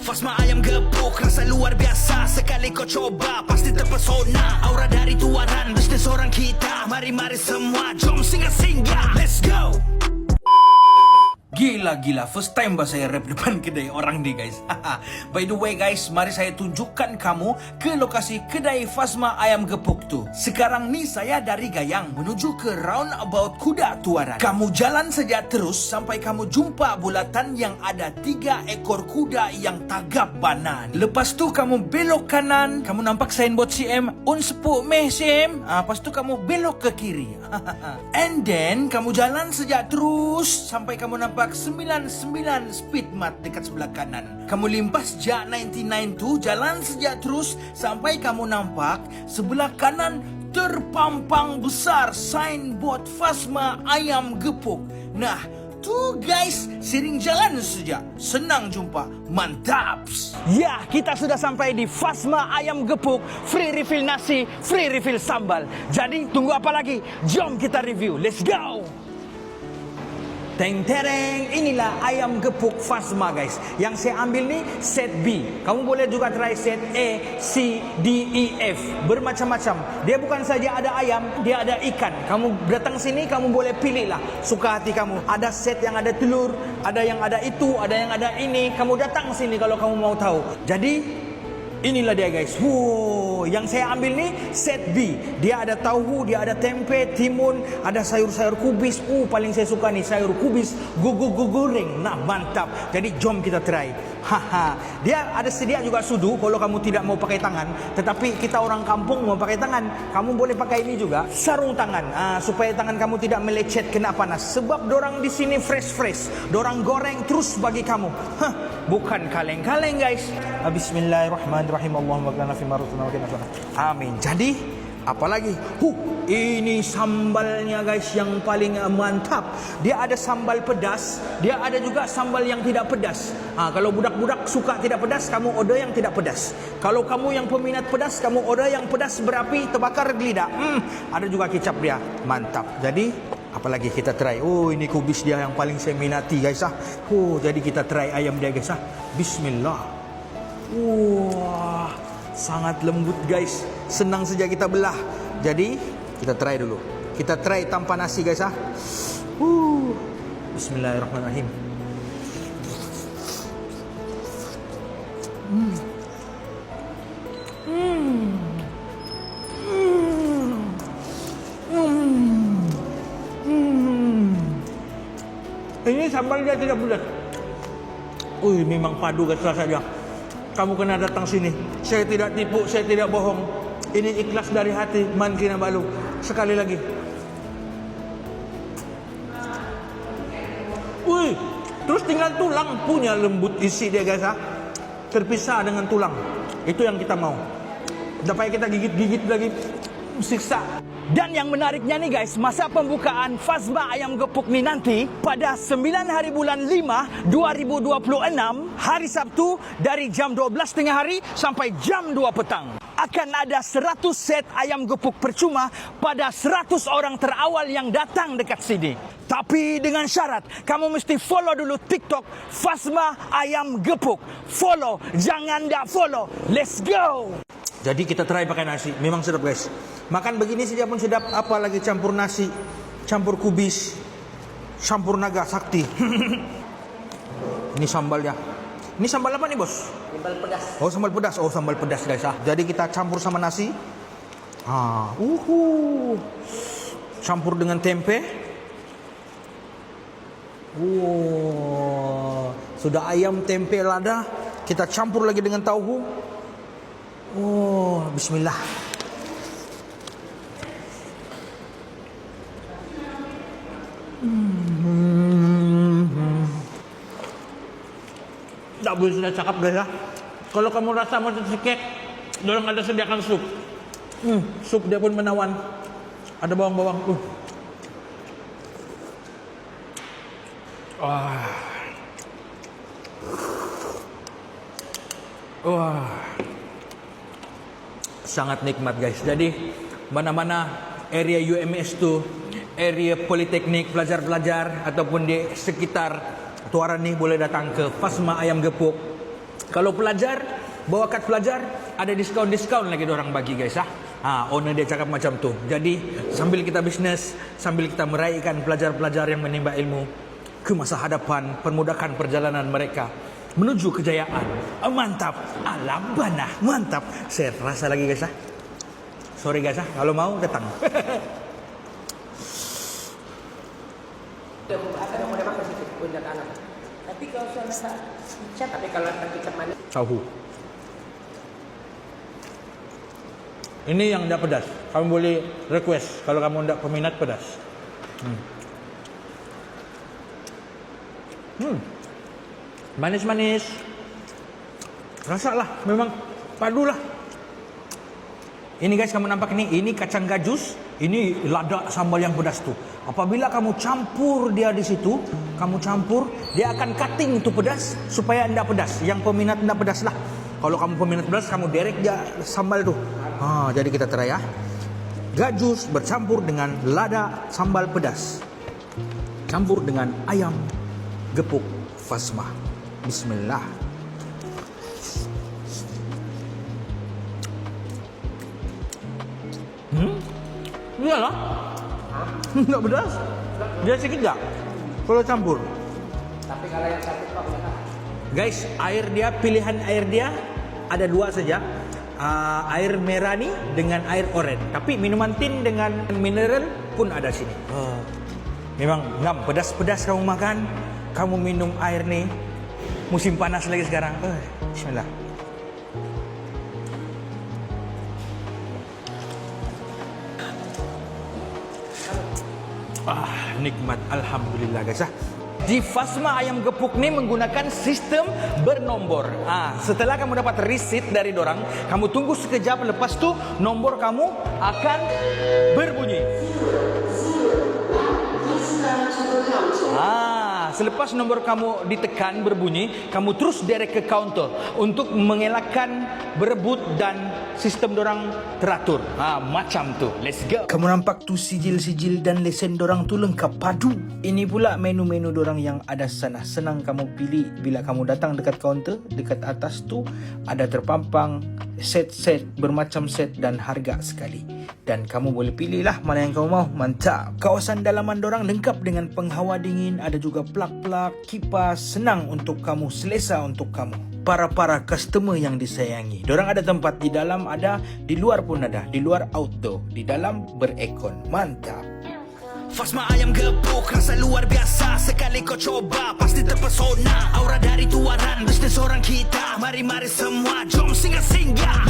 Fasma ayam gepuk, rasa luar biasa. Sekali kau coba, pasti terpesona. Aura dari tuaran, bisnis orang kita. Mari-mari semua, jom singgah-singgah. Let's go. Gila, first time bah saya rap depan kedai orang ni guys. By the way guys, mari saya tunjukkan kamu ke lokasi kedai Fasma ayam gepuk tu. Sekarang ni saya dari Gayang menuju ke roundabout Kuda Tuaran. Kamu jalan saja terus sampai kamu jumpa bulatan yang ada 3 ekor kuda yang tagap banan. Lepas tu kamu belok kanan, kamu nampak signboard CM, un sepuk meh CM. Lepas tu kamu belok ke kiri. And then kamu jalan saja terus sampai kamu nampak 99 speed mat dekat sebelah kanan. Kamu limpas jak 99 tu, jalan saja terus sampai kamu nampak sebelah kanan terpampang besar signboard Fasma ayam gepuk. Nah, tu guys, sering jalan saja, senang jumpa, mantaps. Ya, kita sudah sampai di Fasma ayam gepuk. Free refill nasi, free refill sambal. Jadi tunggu apa lagi? Jom kita review, let's go. Teng tereng, inilah ayam gepuk Fasma guys. Yang saya ambil ni set B. Kamu boleh juga try set A, C, D, E, F. Bermacam-macam. Dia bukan saja ada ayam, dia ada ikan. Kamu datang sini, kamu boleh pilih lah suka hati kamu. Ada set yang ada telur, ada yang ada itu, ada yang ada ini. Kamu datang sini kalau kamu mau tahu. Jadi inilah dia guys. Wow, yang saya ambil ni set B. Dia ada tahu, dia ada tempe, timun, ada sayur-sayur kubis. Paling saya suka nih sayur kubis goreng. Nah, mantap. Jadi jom kita try. Dia ada sedia juga sudu kalau kamu tidak mau pakai tangan. Tetapi kita orang kampung mau pakai tangan. Kamu boleh pakai ini juga, sarung tangan, supaya tangan kamu tidak melecet kena panas. Sebab dorang di sini fresh. Dorang goreng terus bagi kamu. Bukan kaleng-kaleng guys. Bismillahirrahmanirrahim. Allahumma baghfir lana fi ma razaqtana wa qina adzaban. Amin. Jadi apalagi? Ini sambalnya guys yang paling mantap. Dia ada sambal pedas, dia ada juga sambal yang tidak pedas. Kalau budak-budak suka tidak pedas, kamu order yang tidak pedas. Kalau kamu yang peminat pedas, kamu order yang pedas berapi terbakar gelidak. Ada juga kecap dia. Mantap. Jadi apalagi kita try. Ini kubis dia yang paling saya minati guys. Jadi kita try ayam dia guys. Bismillah. Wah, sangat lembut guys. Senang saja kita belah. Jadi kita try dulu. Kita try tanpa nasi guys. Bismillahirrahmanirrahim. Ini sambal dia tidak pedas. Memang padu guys rasanya. Kamu kena datang sini. Saya tidak tipu, saya tidak bohong. Ini ikhlas dari hati. Man Kinabalu. Sekali lagi. Terus tinggal tulang. Punya lembut isi dia guys. Terpisah dengan tulang. Itu yang kita mau. Sampai kita gigit-gigit lagi. Siksa. Dan yang menariknya nih guys, masa pembukaan Fasma ayam gepuk nih nanti pada 9 hari bulan 5 2026 hari Sabtu dari jam 12 tengah hari sampai jam 2 petang. Akan ada 100 set ayam gepuk percuma pada 100 orang terawal yang datang dekat sini. Tapi dengan syarat, kamu mesti follow dulu TikTok Fasma ayam gepuk. Follow, jangan tak follow. Let's go. Jadi kita try pakai nasi. Memang sedap guys. Makan begini saja pun sedap. Apalagi campur nasi, campur kubis, campur naga sakti. Ini sambalnya. Ini sambal apa nih bos? Sambal pedas. Sambal pedas. Sambal pedas guys. Jadi kita campur sama nasi. Campur dengan tempe. Sudah ayam tempe lada. Kita campur lagi dengan tahu. Bismillah. Tak boleh sudah cakap guys ya. Kalau kamu rasa mau tercekek, dorang ada sediakan sup. Sup dia pun menawan. Ada bawang-bawang. Sangat nikmat guys. Jadi mana-mana area UMS tu, area politeknik, pelajar-pelajar ataupun di sekitar Tuaran ni boleh datang ke Fasma ayam gepuk. Kalau pelajar, bawa kad pelajar, ada diskaun-diskaun lagi orang bagi guys. Owner dia cakap macam tu. Jadi sambil kita bisnes, sambil kita meraihkan pelajar-pelajar yang menimba ilmu ke masa hadapan, permudahkan perjalanan mereka menuju kejayaan. Mantap. Alabana, mantap. Saya rasa lagi guys. Sorry guys, kalau mau datang. Tapi kalau saya cat, tapi kalau nanti cat manis. Tahu. Ini yang tidak pedas. Kamu boleh request kalau kamu tidak peminat pedas. Manis-manis. Rasalah, memang padulah. Ini guys, kamu nampak ini kacang gajus, ini lada sambal yang pedas tu. Apabila kamu campur dia di situ, kamu campur, dia akan cutting itu pedas supaya anda pedas. Yang peminat anda pedas lah. Kalau kamu peminat pedas, kamu derek dia sambal tu. Jadi kita try ya. Gajus bercampur dengan lada sambal pedas. Campur dengan ayam gepuk Fasma. Bismillah. Iyalah. Enggak pedas. Dia sikit tak? Kalau campur. Tapi kalau yang satu Pak boleh. Guys, pilihan air dia ada dua saja. Air merah ni dengan air oranye. Tapi minuman tin dengan mineral pun ada sini. Memang ngam pedas-pedas kamu makan, kamu minum air ni. Musim panas lagi sekarang. Bismillah. Nikmat, alhamdulillah guys. Di Fasma ayam gepuk ni menggunakan sistem bernombor. Setelah kamu dapat receipt dari dorang, kamu tunggu sekejap, lepas tu nombor kamu akan berbunyi. Selepas nombor kamu ditekan berbunyi, kamu terus direct ke counter untuk mengelakkan berebut dan sistem dorang teratur. Macam tu. Let's go. Kamu nampak tu sijil-sijil dan lesen dorang tu lengkap padu. Ini pula menu-menu dorang yang ada sana. Senang kamu pilih bila kamu datang dekat counter. Dekat atas tu ada terpampang set-set, bermacam set dan harga sekali. Dan kamu boleh pilih lah mana yang kamu mau. Mantap. Kawasan dalaman dorang lengkap dengan penghawa dingin. Ada juga plak-plak, kipas. Senang untuk kamu, selesa untuk kamu. Para customer yang disayangi. Dorang ada tempat di dalam, ada di luar pun ada. Di luar outdoor, di dalam berekon. Mantap. Fasma ayam gepuk rasa luar biasa. Sekali kau coba pasti terpesona. Aura dari tuaran bisnis orang kita. Mari-mari semua jom singgah-singgah.